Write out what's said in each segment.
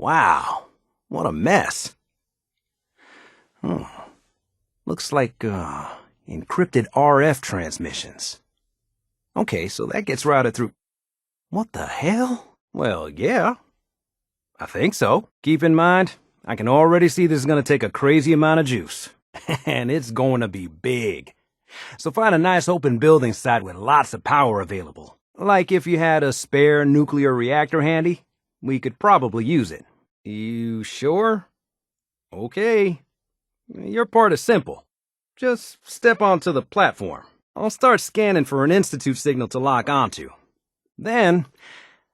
Wow, what a mess. Looks like, encrypted RF transmissions. Okay, so that gets routed through... What the hell? Well, yeah. I think so. Keep in mind, I can already see this is going to take a crazy amount of juice. And it's going to be big. So find a nice open building site with lots of power available. Like if you had a spare nuclear reactor handy, we could probably use it. You sure? Okay. Your part is simple. Just step onto the platform. I'll start scanning for an Institute signal to lock onto. Then,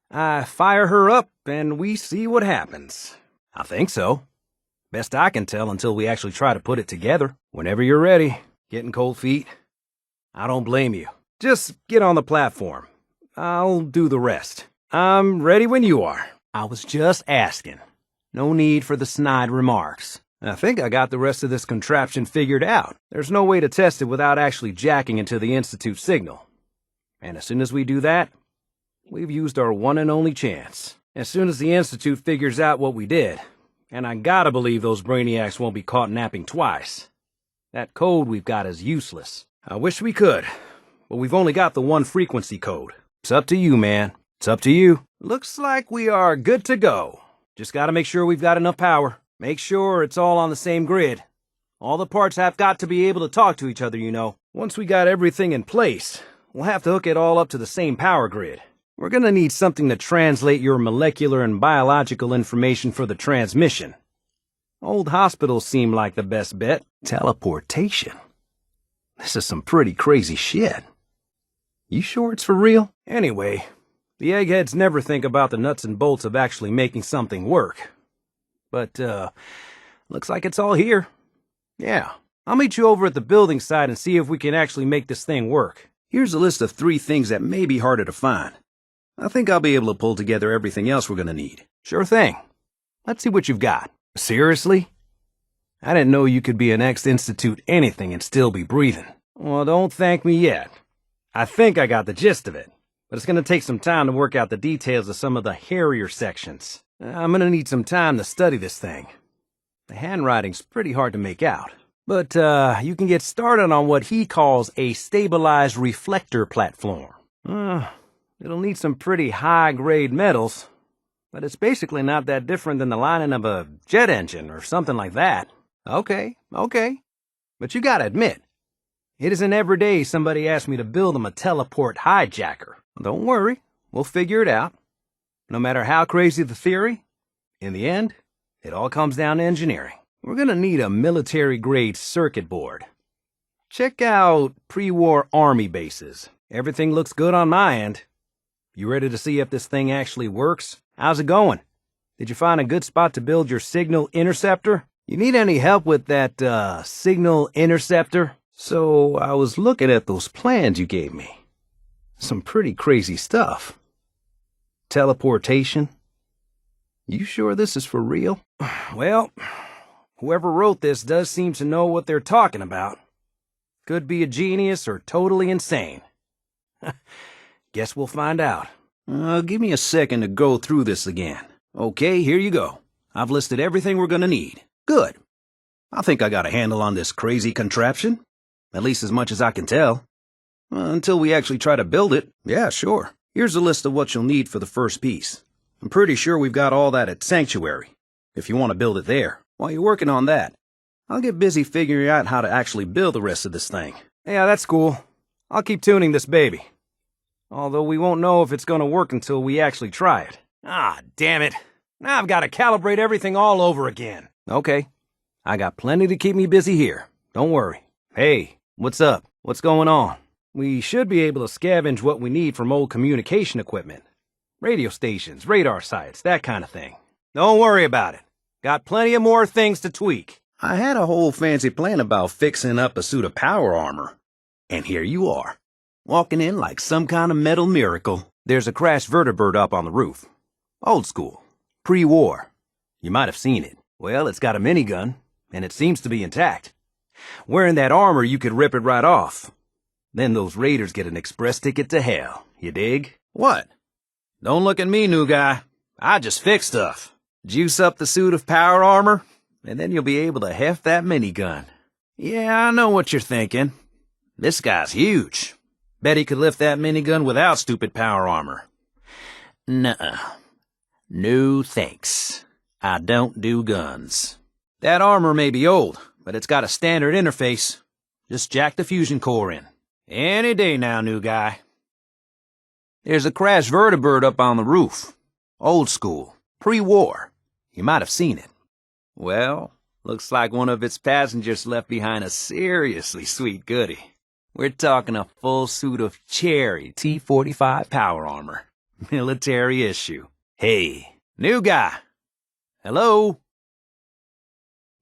I fire her up and we see what happens. I think so. Best I can tell until we actually try to put it together. Whenever you're ready, getting cold feet. I don't blame you. Just get on the platform. I'll do the rest. I'm ready when you are. I was just asking. No need for the snide remarks. I think I got the rest of this contraption figured out. There's no way to test it without actually jacking into the Institute signal. And as soon as we do that, we've used our one and only chance. As soon as the Institute figures out what we did, and I gotta believe those brainiacs won't be caught napping twice, that code we've got is useless. I wish we could, but we've only got the one frequency code. It's up to you, man. It's up to you. Looks like we are good to go. Just gotta make sure we've got enough power. Make sure it's all on the same grid. All the parts have got to be able to talk to each other, you know. Once we got everything in place, we'll have to hook it all up to the same power grid. We're gonna need something to translate your molecular and biological information for the transmission. Old hospitals seem like the best bet. Teleportation. This is some pretty crazy shit. You sure it's for real? Anyway, the eggheads never think about the nuts and bolts of actually making something work. But, looks like it's all here. Yeah, I'll meet you over at the building site and see if we can actually make this thing work. Here's a list of 3 things that may be harder to find. I think I'll be able to pull together everything else we're gonna need. Sure thing. Let's see what you've got. Seriously? I didn't know you could be an ex-Institute anything and still be breathing. Well, don't thank me yet. I think I got the gist of it, but it's gonna take some time to work out the details of some of the hairier sections. I'm gonna need some time to study this thing. The handwriting's pretty hard to make out. But, you can get started on what he calls a stabilized reflector platform. It'll need some pretty high-grade metals, but it's basically not that different than the lining of a jet engine or something like that. Okay. But you gotta admit, it isn't every day somebody asks me to build them a teleport hijacker. Don't worry, we'll figure it out. No matter how crazy the theory, in the end, it all comes down to engineering. We're gonna need a military-grade circuit board. Check out pre-war army bases. Everything looks good on my end. You ready to see if this thing actually works? How's it going? Did you find a good spot to build your signal interceptor? You need any help with that, signal interceptor? So, I was looking at those plans you gave me. Some pretty crazy stuff. Teleportation? You sure this is for real? Well, whoever wrote this does seem to know what they're talking about. Could be a genius or totally insane. Guess we'll find out. Give me a second to go through this again. Okay, here you go. I've listed everything we're gonna need. Good. I think I got a handle on this crazy contraption. At least as much as I can tell. Until we actually try to build it, yeah, sure. Here's a list of what you'll need for the first piece. I'm pretty sure we've got all that at Sanctuary, if you want to build it there. While you're working on that, I'll get busy figuring out how to actually build the rest of this thing. Yeah, that's cool. I'll keep tuning this baby. Although we won't know if it's gonna work until we actually try it. Ah, damn it. Now I've got to calibrate everything all over again. Okay. I got plenty to keep me busy here. Don't worry. Hey, what's up? What's going on? We should be able to scavenge what we need from old communication equipment. Radio stations, radar sites, that kind of thing. Don't worry about it. Got plenty of more things to tweak. I had a whole fancy plan about fixing up a suit of power armor. And here you are, walking in like some kind of metal miracle. There's a crashed vertibird up on the roof. Old school. Pre-war. You might have seen it. Well, it's got a minigun, and it seems to be intact. Wearing that armor, you could rip it right off. Then those raiders get an express ticket to hell. You dig? What? Don't look at me, new guy. I just fix stuff. Juice up the suit of power armor, and then you'll be able to heft that minigun. Yeah, I know what you're thinking. This guy's huge. Bet he could lift that minigun without stupid power armor. Nuh-uh. No thanks. I don't do guns. That armor may be old, but it's got a standard interface. Just jack the fusion core in. Any day now, new guy. There's a crashed vertibird up on the roof. Old school. Pre-war. You might have seen it. Well, looks like one of its passengers left behind a seriously sweet goodie. We're talking a full suit of cherry T-45 power armor. Military issue. Hey, new guy. Hello?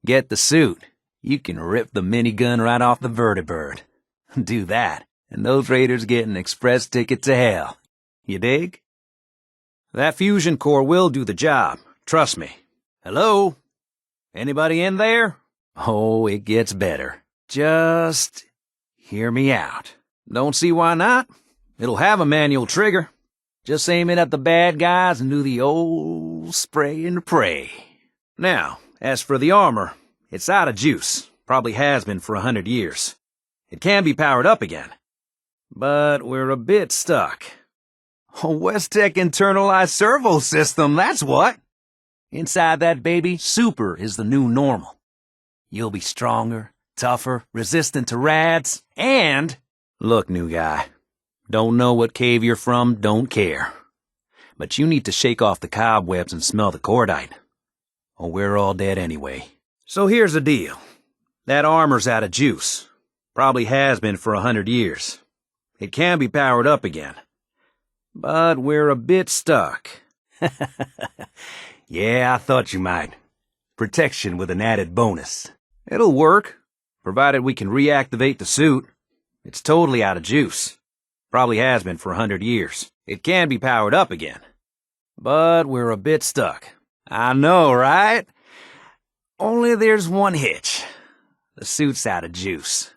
Get the suit. You can rip the minigun right off the vertibird. Do that, and those raiders get an express ticket to hell. You dig? That fusion core will do the job. Trust me. Hello? Anybody in there? Oh, it gets better. Just hear me out. Don't see why not. It'll have a manual trigger. Just aim it at the bad guys and do the old spray and pray. Now, as for the armor, it's out of juice. Probably has been for 100 years. It can be powered up again. But we're a bit stuck. A Westech internalized servo system, that's what. Inside that baby, super is the new normal. You'll be stronger, tougher, resistant to rads, and... Look, new guy. Don't know what cave you're from, don't care. But you need to shake off the cobwebs and smell the cordite. Or we're all dead anyway. So here's the deal. That armor's out of juice. Probably has been for 100 years. It can be powered up again. But we're a bit stuck. Yeah, I thought you might. Protection with an added bonus. It'll work, provided we can reactivate the suit. It's totally out of juice. Probably has been for 100 years. It can be powered up again. But we're a bit stuck. I know, right? Only there's one hitch. The suit's out of juice.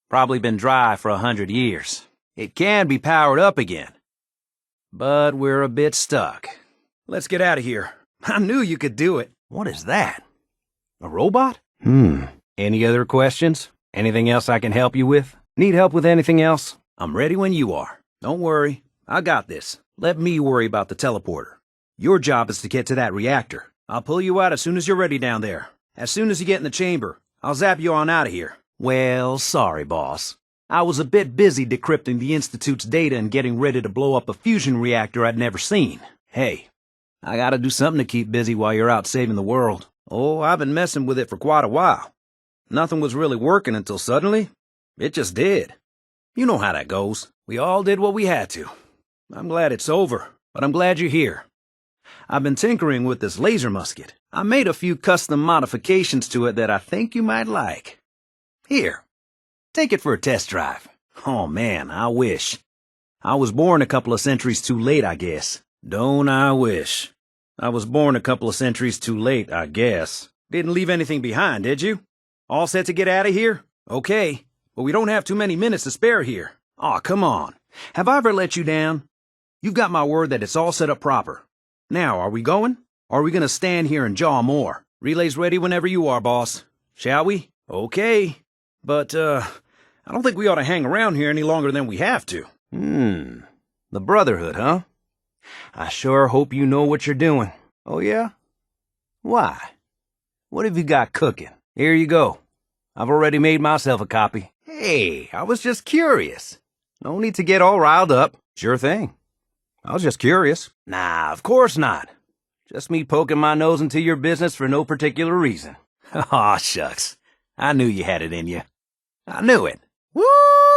Probably been dry for 100 years. It can be powered up again. But we're a bit stuck. Let's get out of here. I knew you could do it. What is that? A robot? Any other questions? Anything else I can help you with? Need help with anything else? I'm ready when you are. Don't worry. I got this. Let me worry about the teleporter. Your job is to get to that reactor. I'll pull you out as soon as you're ready down there. As soon as you get in the chamber, I'll zap you on out of here. Well, sorry, boss. I was a bit busy decrypting the Institute's data and getting ready to blow up a fusion reactor I'd never seen. Hey, I gotta do something to keep busy while you're out saving the world. Oh, I've been messing with it for quite a while. Nothing was really working until suddenly, it just did. You know how that goes. We all did what we had to. I'm glad it's over, but I'm glad you're here. I've been tinkering with this laser musket. I made a few custom modifications to it that I think you might like. Here, take it for a test drive. Oh man, I wish. I was born a couple of centuries too late, I guess. Don't I wish. I was born a couple of centuries too late, I guess. Didn't leave anything behind, did you? All set to get out of here? Okay, but we don't have too many minutes to spare here. Aw, come on. Have I ever let you down? You've got my word that it's all set up proper. Now, are we going? Or are we gonna stand here and jaw more? Relay's ready whenever you are, boss. Shall we? Okay. But, I don't think we ought to hang around here any longer than we have to. The Brotherhood, huh? I sure hope you know what you're doing. Oh, yeah? Why? What have you got cooking? Here you go. I've already made myself a copy. Hey, I was just curious. No need to get all riled up. Sure thing. I was just curious. Nah, of course not. Just me poking my nose into your business for no particular reason. Aw, shucks. I knew you had it in you. I knew it. Woo,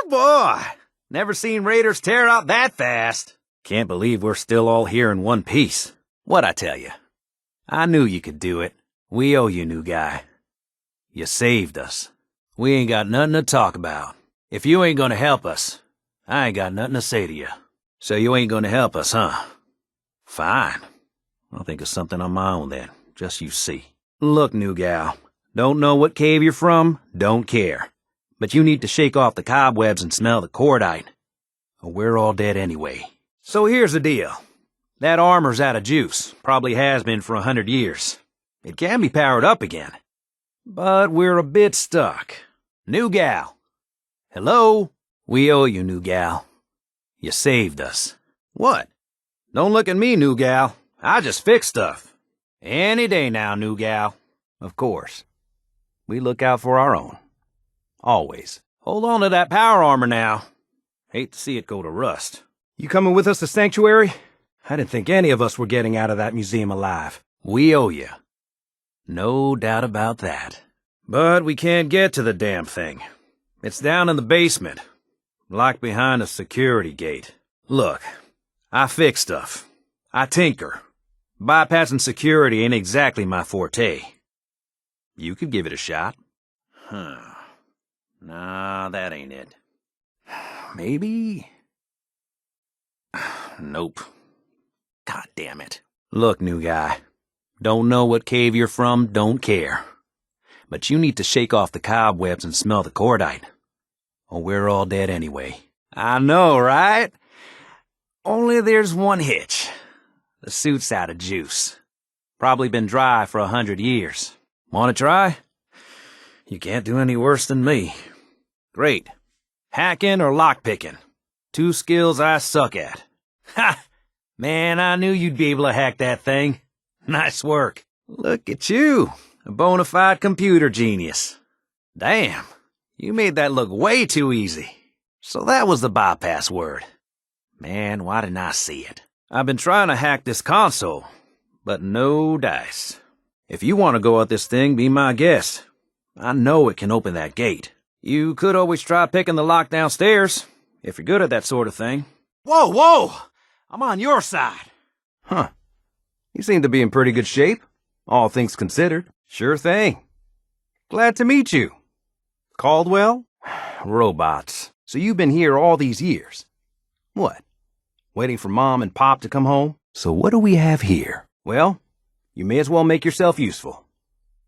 boy! Never seen raiders tear out that fast. Can't believe we're still all here in one piece. What'd I tell you? I knew you could do it. We owe you, new guy. You saved us. We ain't got nothing to talk about. If you ain't gonna help us, I ain't got nothing to say to you. So you ain't gonna help us, huh? Fine. I'll think of something on my own then. Just you see. Look, new gal. Don't know what cave you're from, don't care. But you need to shake off the cobwebs and smell the cordite. Or we're all dead anyway. So here's the deal. That armor's out of juice. Probably has been for 100 years. It can be powered up again. But we're a bit stuck. New gal. Hello? We owe you, new gal. You saved us. What? Don't look at me, new gal. I just fix stuff. Any day now, new gal. Of course. We look out for our own. Always. Hold on to that power armor now. Hate to see it go to rust. You coming with us to Sanctuary? I didn't think any of us were getting out of that museum alive. We owe you. No doubt about that. But we can't get to the damn thing. It's down in the basement, locked behind a security gate. Look, I fix stuff. I tinker. Bypassing security ain't exactly my forte. You could give it a shot. Nah, that ain't it. Maybe? Nope. God damn it. Look, new guy. Don't know what cave you're from, don't care. But you need to shake off the cobwebs and smell the cordite. Or we're all dead anyway. I know, right? Only there's one hitch. The suit's out of juice. Probably been dry for 100 years. Want to try? You can't do any worse than me. Great. Hacking or lockpicking. 2 skills I suck at. Ha! Man, I knew you'd be able to hack that thing. Nice work. Look at you, a bona fide computer genius. Damn, you made that look way too easy. So that was the bypass word. Man, why didn't I see it? I've been trying to hack this console, but no dice. If you want to go at this thing, be my guest. I know it can open that gate. You could always try picking the lock downstairs, if you're good at that sort of thing. Whoa, whoa! I'm on your side. Huh. You seem to be in pretty good shape, all things considered. Sure thing. Glad to meet you. Caldwell? Robots. So you've been here all these years. What? Waiting for Mom and Pop to come home? So what do we have here? Well, you may as well make yourself useful.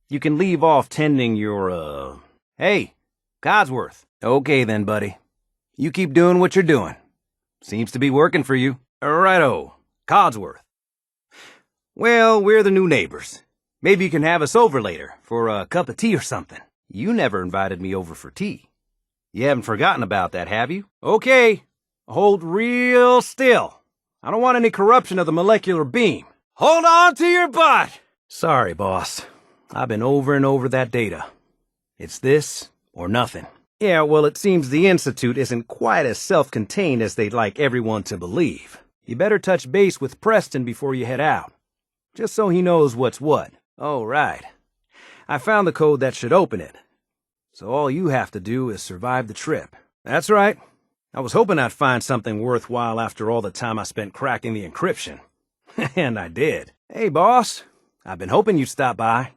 You can leave off tending your, Hey, Codsworth. Okay then, buddy. You keep doing what you're doing. Seems to be working for you. Righto, Codsworth. Well, we're the new neighbors. Maybe you can have us over later for a cup of tea or something. You never invited me over for tea. You haven't forgotten about that, have you? Okay, hold real still. I don't want any corruption of the molecular beam. Hold on to your butt! Sorry, boss. I've been over and over that data. It's this or nothing. Yeah, well, it seems the Institute isn't quite as self-contained as they'd like everyone to believe. You better touch base with Preston before you head out. Just so he knows what's what. Oh, right. I found the code that should open it. So all you have to do is survive the trip. That's right. I was hoping I'd find something worthwhile after all the time I spent cracking the encryption. And I did. Hey, boss. I've been hoping you'd stop by.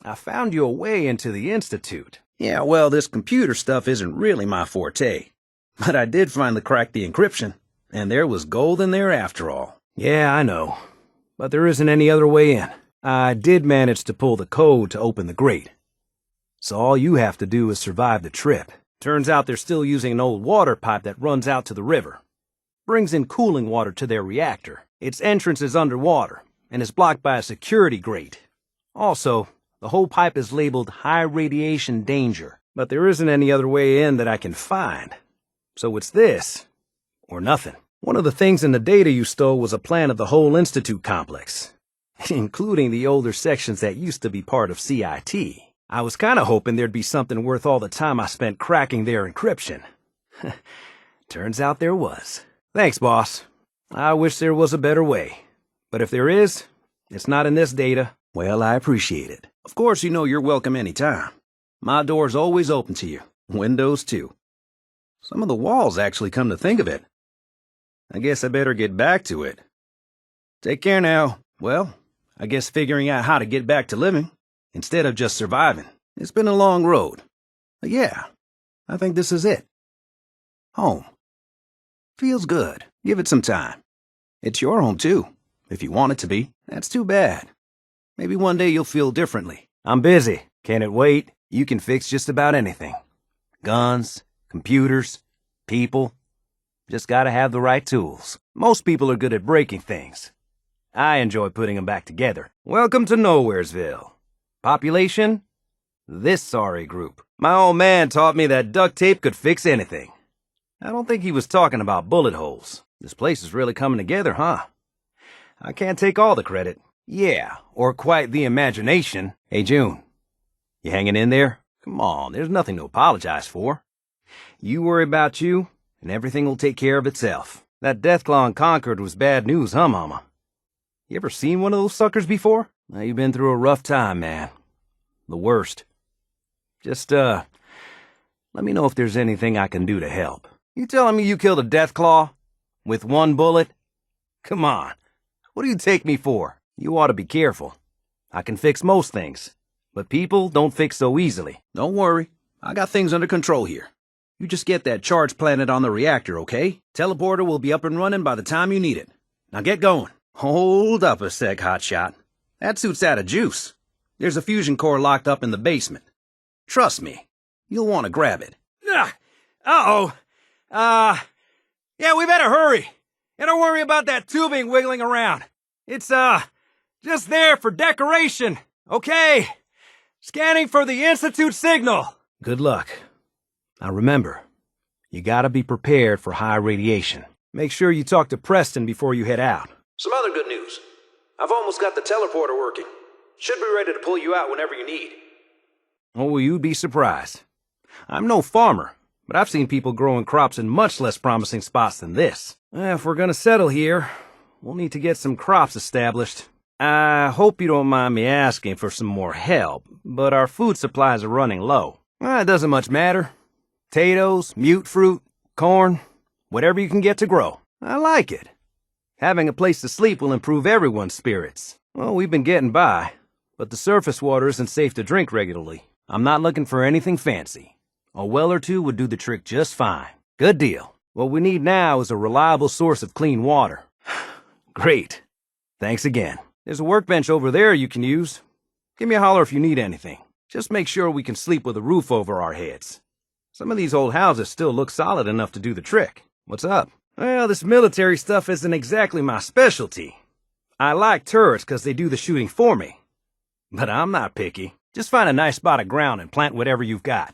I found you a way into the Institute. Yeah, well, this computer stuff isn't really my forte. But I did finally crack the encryption. And there was gold in there after all. Yeah, I know. But there isn't any other way in. I did manage to pull the code to open the grate. So all you have to do is survive the trip. Turns out they're still using an old water pipe that runs out to the river. Brings in cooling water to their reactor. Its entrance is underwater and is blocked by a security grate. Also, the whole pipe is labeled high radiation danger, but there isn't any other way in that I can find. So it's this, or nothing. One of the things in the data you stole was a plan of the whole Institute complex, including the older sections that used to be part of CIT. I was kinda hoping there'd be something worth all the time I spent cracking their encryption. Turns out there was. Thanks, boss. I wish there was a better way. But if there is, it's not in this data. Well, I appreciate it. Of course, you know you're welcome anytime. My door's always open to you. Windows, too. Some of the walls actually come to think of it. I guess I better get back to it. Take care now. Well, I guess figuring out how to get back to living, instead of just surviving. It's been a long road. But yeah, I think this is it. Home. Feels good. Give it some time. It's your home, too, if you want it to be. That's too bad. Maybe one day you'll feel differently. I'm busy. Can it wait? You can fix just about anything. Guns, computers, people. Just gotta have the right tools. Most people are good at breaking things. I enjoy putting them back together. Welcome to Nowheresville. Population? This sorry group. My old man taught me that duct tape could fix anything. I don't think he was talking about bullet holes. This place is really coming together, huh? I can't take all the credit. Yeah, or quite the imagination. Hey, June. You hanging in there? Come on, there's nothing to apologize for. You worry about you, and everything will take care of itself. That Deathclaw in Concord was bad news, huh, Mama? You ever seen one of those suckers before? Now, you've been through a rough time, man. The worst. Just, let me know if there's anything I can do to help. You telling me you killed a Deathclaw? With one bullet? Come on. What do you take me for? You ought to be careful. I can fix most things, but people don't fix so easily. Don't worry. I got things under control here. You just get that charge planted on the reactor, okay? Teleporter will be up and running by the time you need it. Now get going. Hold up a sec, hotshot. That suit's out of juice. There's a fusion core locked up in the basement. Trust me, you'll want to grab it. Uh-oh. Yeah, we better hurry. And don't worry about that tubing wiggling around. It's, just there for decoration. Okay. Scanning for the Institute signal. Good luck. Now remember, you gotta be prepared for high radiation. Make sure you talk to Preston before you head out. Some other good news. I've almost got the teleporter working. Should be ready to pull you out whenever you need. Oh, you'd be surprised. I'm no farmer, but I've seen people growing crops in much less promising spots than this. If we're gonna settle here, we'll need to get some crops established. I hope you don't mind me asking for some more help, but our food supplies are running low. It doesn't much matter. Potatoes, mute fruit, corn, whatever you can get to grow. I like it. Having a place to sleep will improve everyone's spirits. Well, we've been getting by, but the surface water isn't safe to drink regularly. I'm not looking for anything fancy. A well or two would do the trick just fine. Good deal. What we need now is a reliable source of clean water. Great. Thanks again. There's a workbench over there you can use. Give me a holler if you need anything. Just make sure we can sleep with a roof over our heads. Some of these old houses still look solid enough to do the trick. What's up? Well, this military stuff isn't exactly my specialty. I like turrets because they do the shooting for me. But I'm not picky. Just find a nice spot of ground and plant whatever you've got.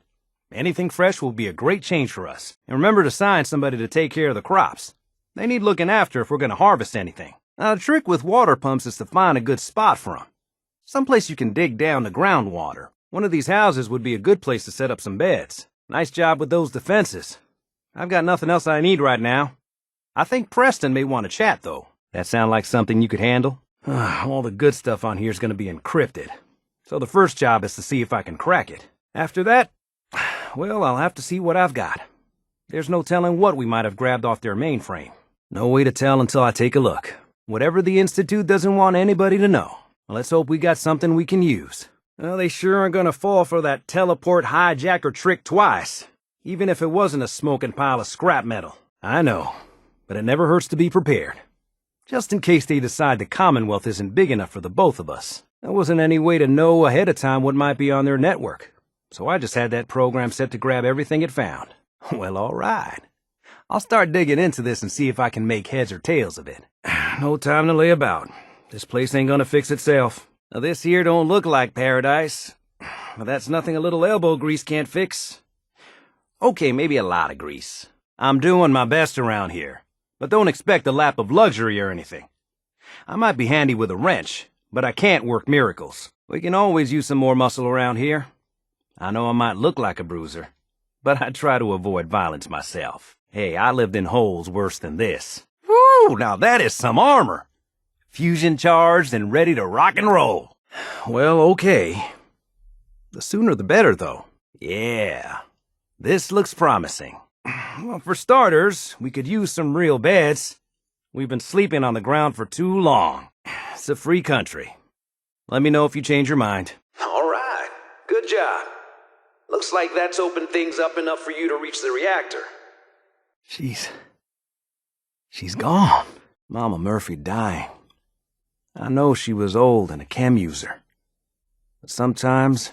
Anything fresh will be a great change for us. And remember to assign somebody to take care of the crops. They need looking after if we're going to harvest anything. Now, the trick with water pumps is to find a good spot for them. Someplace you can dig down to groundwater. One of these houses would be a good place to set up some beds. Nice job with those defenses. I've got nothing else I need right now. I think Preston may want to chat, though. That sound like something you could handle? All the good stuff on here is going to be encrypted. So the first job is to see if I can crack it. After that, well, I'll have to see what I've got. There's no telling what we might have grabbed off their mainframe. No way to tell until I take a look. Whatever the Institute doesn't want anybody to know. Let's hope we got something we can use. Well, they sure aren't gonna fall for that teleport hijacker trick twice. Even if it wasn't a smoking pile of scrap metal. I know, but it never hurts to be prepared. Just in case they decide the Commonwealth isn't big enough for the both of us. There wasn't any way to know ahead of time what might be on their network. So I just had that program set to grab everything it found. Well, all right. I'll start digging into this and see if I can make heads or tails of it. No time to lay about. This place ain't gonna fix itself. Now, this here don't look like paradise, but that's nothing a little elbow grease can't fix. Okay, maybe a lot of grease. I'm doing my best around here, but don't expect a lap of luxury or anything. I might be handy with a wrench, but I can't work miracles. We can always use some more muscle around here. I know I might look like a bruiser, but I try to avoid violence myself. Hey, I lived in holes worse than this. Woo, now that is some armor. Fusion charged and ready to rock and roll. Well, okay. The sooner the better, though. Yeah, this looks promising. Well, for starters, we could use some real beds. We've been sleeping on the ground for too long. It's a free country. Let me know if you change your mind. All right. Good job. Looks like that's opened things up enough for you to reach the reactor. She's gone. Mama Murphy dying. I know she was old and a chem user. But sometimes,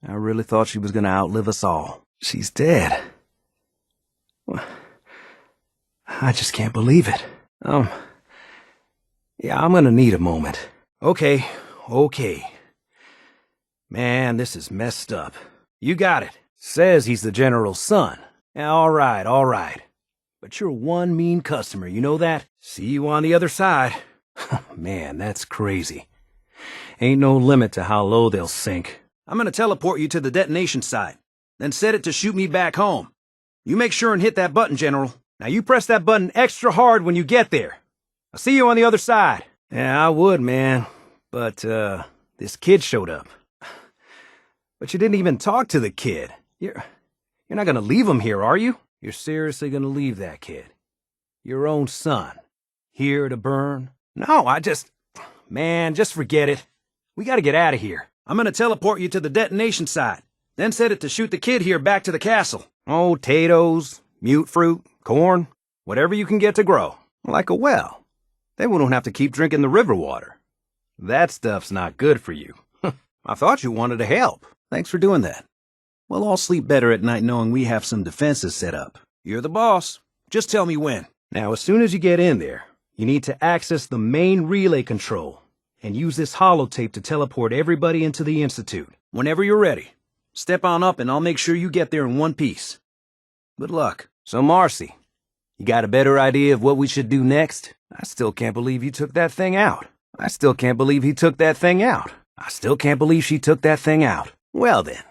I really thought she was gonna outlive us all. She's dead. I just can't believe it. Yeah, I'm gonna need a moment. Okay. Man, this is messed up. You got it. Says he's the general's son. All right. But you're one mean customer, you know that? See you on the other side. Man, that's crazy. Ain't no limit to how low they'll sink. I'm gonna teleport you to the detonation site, then set it to shoot me back home. You make sure and hit that button, General. Now you press that button extra hard when you get there. I'll see you on the other side. Yeah, I would, man. But, this kid showed up. But you didn't even talk to the kid. You're not gonna leave him here, are you? You're seriously gonna leave that kid? Your own son? Here to burn? No, Man, just forget it. We gotta get out of here. I'm gonna teleport you to the detonation site, then set it to shoot the kid here back to the castle. Oh, potatoes, mute fruit, corn, whatever you can get to grow. Like a well. Then we don't have to keep drinking the river water. That stuff's not good for you. I thought you wanted to help. Thanks for doing that. We'll all sleep better at night knowing we have some defenses set up. You're the boss. Just tell me when. Now, as soon as you get in there, you need to access the main relay control and use this holotape to teleport everybody into the Institute. Whenever you're ready, step on up and I'll make sure you get there in one piece. Good luck. So, Marcy, you got a better idea of what we should do next? I still can't believe you took that thing out. I still can't believe he took that thing out. I still can't believe she took that thing out. Well then,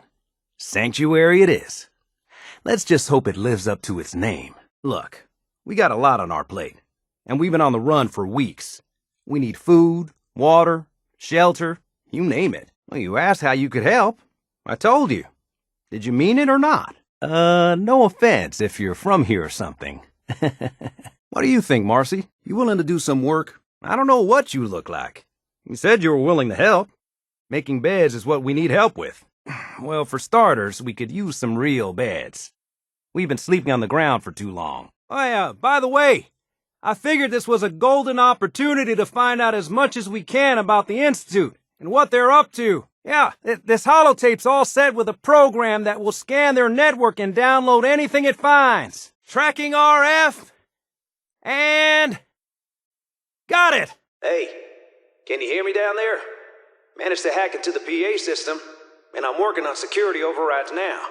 Sanctuary it is. Let's just hope it lives up to its name. Look, we got a lot on our plate, and we've been on the run for weeks. We need food, water, shelter, you name it. Well, you asked how you could help. I told you. Did you mean it or not? No offense if you're from here or something. What do you think, Marcy? You willing to do some work? I don't know what you look like. You said you were willing to help. Making beds is what we need help with. Well, for starters, we could use some real beds. We've been sleeping on the ground for too long. Oh, by the way, I figured this was a golden opportunity to find out as much as we can about the Institute and what they're up to. Yeah, this holotape's all set with a program that will scan their network and download anything it finds. Tracking RF, and... got it! Hey, can you hear me down there? Managed to hack into the PA system, and I'm working on security overrides now.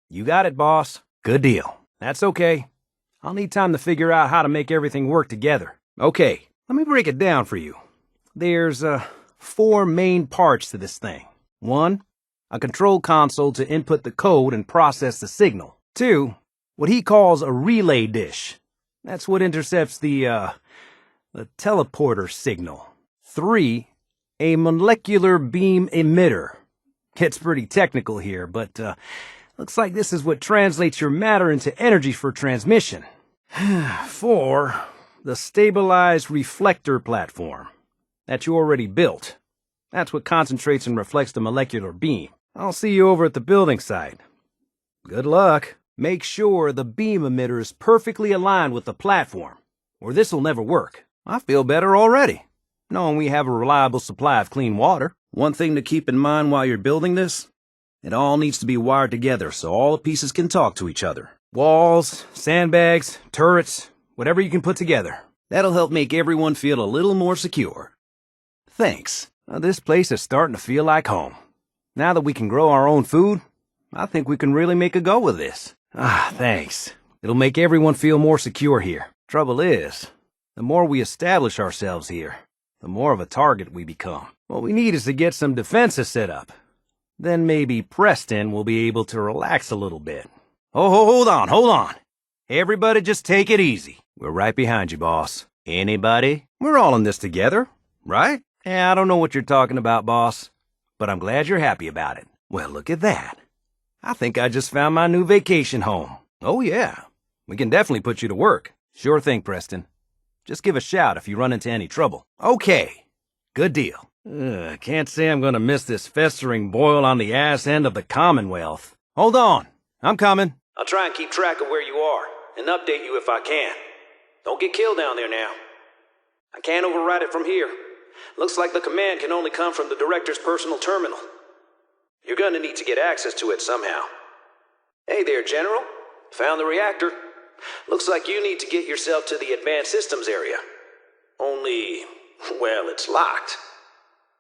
You got it, boss. Good deal. That's okay. I'll need time to figure out how to make everything work together. Okay, let me break it down for you. There's, 4 main parts to this thing. 1, a control console to input the code and process the signal. 2, what he calls a relay dish. That's what intercepts the teleporter signal. 3, a molecular beam emitter. It's pretty technical here, but looks like this is what translates your matter into energy for transmission. 4, the stabilized reflector platform that you already built. That's what concentrates and reflects the molecular beam. I'll see you over at the building site. Good luck. Make sure the beam emitter is perfectly aligned with the platform, or this will never work. I feel better already, knowing we have a reliable supply of clean water. One thing to keep in mind while you're building this, it all needs to be wired together so all the pieces can talk to each other. Walls, sandbags, turrets, whatever you can put together. That'll help make everyone feel a little more secure. Thanks. This place is starting to feel like home. Now that we can grow our own food, I think we can really make a go with this. Thanks. It'll make everyone feel more secure here. Trouble is, the more we establish ourselves here, the more of a target we become. What we need is to get some defenses set up. Then maybe Preston will be able to relax a little bit. Oh, hold on. Everybody just take it easy. We're right behind you, boss. Anybody? We're all in this together, right? Yeah, I don't know what you're talking about, boss, but I'm glad you're happy about it. Well, look at that. I think I just found my new vacation home. Oh, yeah. We can definitely put you to work. Sure thing, Preston. Just give a shout if you run into any trouble. Okay. Good deal. Can't say I'm gonna miss this festering boil on the ass end of the Commonwealth. Hold on. I'm coming. I'll try and keep track of where you are and update you if I can. Don't get killed down there now. I can't override it from here. Looks like the command can only come from the director's personal terminal. You're gonna need to get access to it somehow. Hey there, General. Found the reactor. Looks like you need to get yourself to the advanced systems area. Only, well, it's locked.